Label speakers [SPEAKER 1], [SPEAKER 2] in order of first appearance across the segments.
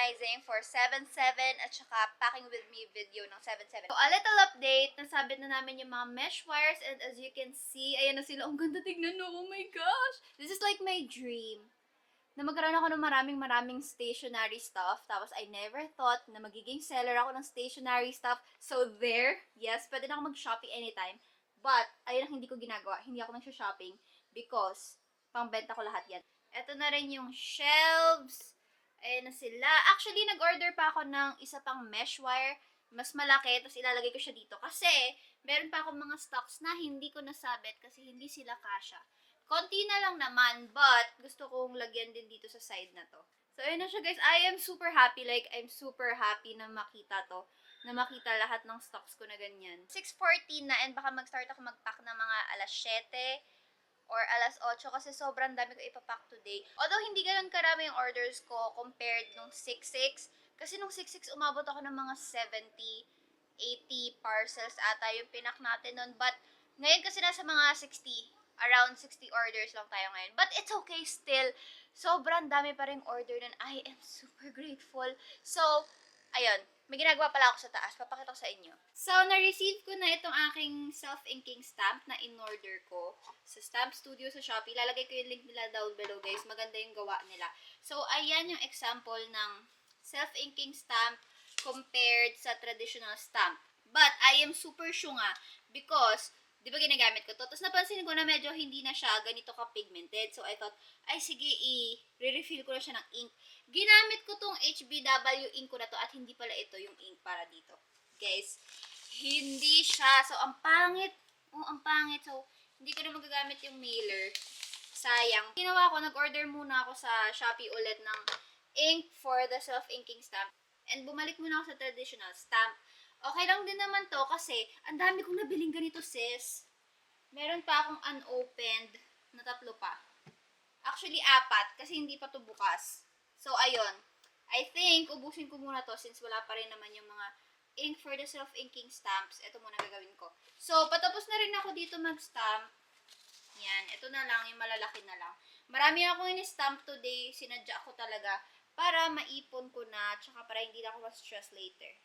[SPEAKER 1] organizing for 7/7 at saka packing with me video ng 7/7. So, a little update. Nasabit na namin yung mga mesh wires and as you can see, ayan na sila. Ang ganda tignan, no? Oh my gosh! This is like my dream. Na magkaroon ako ng maraming stationery stuff. Tapos, I never thought na magiging seller ako ng stationery stuff. So, there. Yes, pwede na ako mag-Shopee anytime. But, ayun ang hindi ko ginagawa. Hindi ako nag-shopping because pangbenta ko lahat yan. Ito na rin yung shelves. Ayan na sila. Actually, nag-order pa ako ng isa pang mesh wire. Mas malaki. Tapos ilalagay ko siya dito. Kasi, meron pa akong mga stocks na hindi ko nasabit kasi hindi sila kasha. Konti na lang naman, but gusto kong lagyan din dito sa side na to. So, ayun na siya guys. I am super happy. Like, I'm super happy na makita to. Na makita lahat ng stocks ko na ganyan. 6:14 na and baka mag-start ako mag-pack ng mga alas 7 or alas 8 kasi sobrang dami ko ipapack today. Although hindi ganoon karami yung orders ko compared nung 6/6. Kasi nung 6/6 umabot ako ng mga 70, 80 parcels ata yung pinak natin nun. But ngayon kasi nasa mga 60. Around 60 orders lang tayo ngayon. But it's okay still. Sobrang dami pa rin order nun. I am super grateful. So, ayun. May ginagawa pala ako sa taas. Papakita ko sa inyo. So, na-receive ko na itong aking self-inking stamp na in-order ko sa Stamp Studio sa Shopee. Lalagay ko yung link nila down below, guys. Maganda yung gawa nila. So, ayan yung example ng self-inking stamp compared sa traditional stamp. But, I am super sure nga because di ba ginagamit ko to? Tapos napansin ko na medyo hindi na siya ganito ka-pigmented. So, I thought, ay sige, i-refill ko na siya ng ink. Ginamit ko tong HBW ink ko na to at hindi pala ito yung ink para dito. Guys, hindi siya. So, ang pangit. Oh, ang pangit. So, hindi ko na magagamit yung mailer. Sayang. Ginawa ko, nag-order muna ako sa Shopee ulit ng ink for the self-inking stamp. And bumalik muna ako sa traditional stamp. Okay lang din naman to kasi ang dami kong nabiling ganito, sis. Meron pa akong unopened na 3 pa. Actually, 4 kasi hindi pa to bukas. So, ayun. I think, ubusin ko muna to since wala pa rin naman yung mga ink for the self-inking stamps. Ito muna gagawin ko. So, patapos na rin ako dito mag-stamp. Yan. Ito na lang, yung malalaki na lang. Marami akong in-stamp today. Sinadya ko talaga para maipon ko na tsaka para hindi na ako ma-stress later.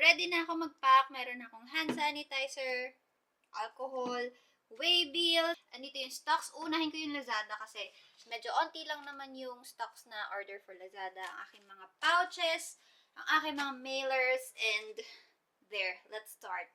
[SPEAKER 1] ready na ako mag-pack. Meron akong hand sanitizer, alcohol, waybill. Andito yung stocks. Unahin ko yung Lazada kasi medyo onti lang naman yung stocks na order for Lazada. Ang aking mga pouches, ang aking mga mailers, and there. Let's start.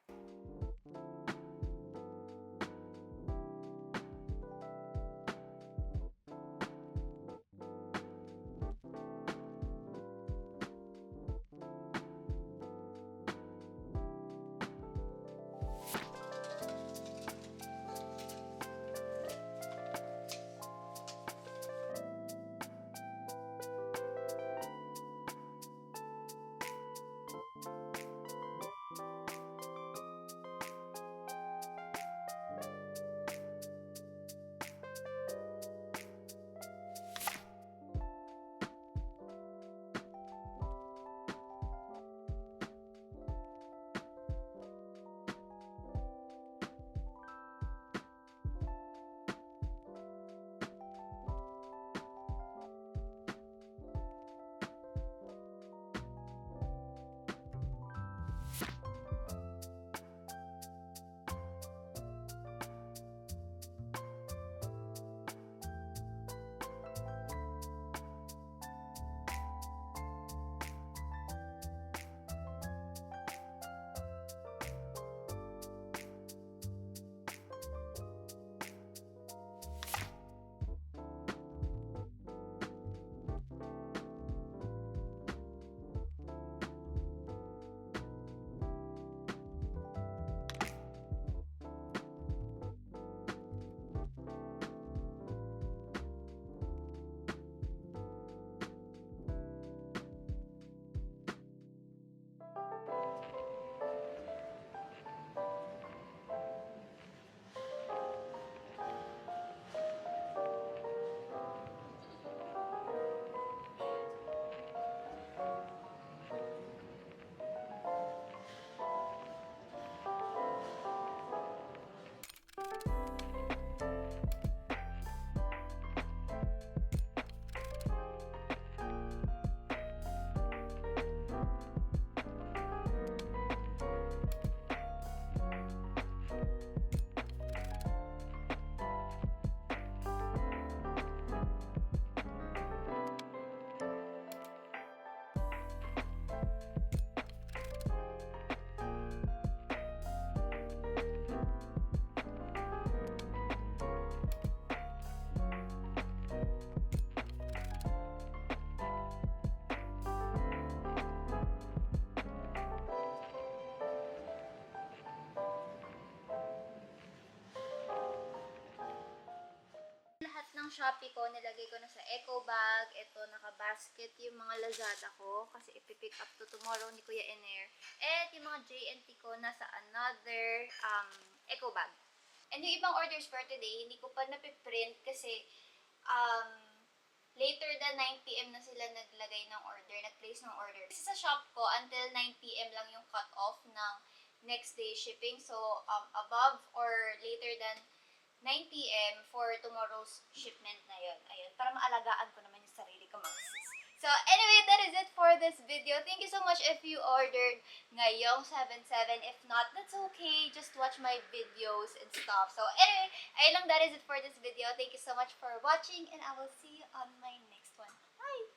[SPEAKER 1] Shopee ko, nilagay ko na sa eco bag. Ito, naka-basket yung mga Lazada ko kasi ipipick up to tomorrow ni Kuya Ener. At yung mga JNT ko nasa another eco bag. And yung ibang orders for today, hindi ko pa napiprint kasi later than 9 PM na sila naglagay ng order, nag-place ng order. Kasi sa shop ko, until 9 PM lang yung cut-off ng next day shipping. So, above or later than 9 PM for tomorrow's shipment na yun. Ayun, para maalagaan ko naman yung sarili ko, mga sis. So, anyway, that is it for this video. Thank you so much if you ordered ngayong 7/7. If not, that's okay. Just watch my videos and stuff. So, anyway, ayun lang, that is it for this video. Thank you so much for watching and I will see you on my next one. Bye!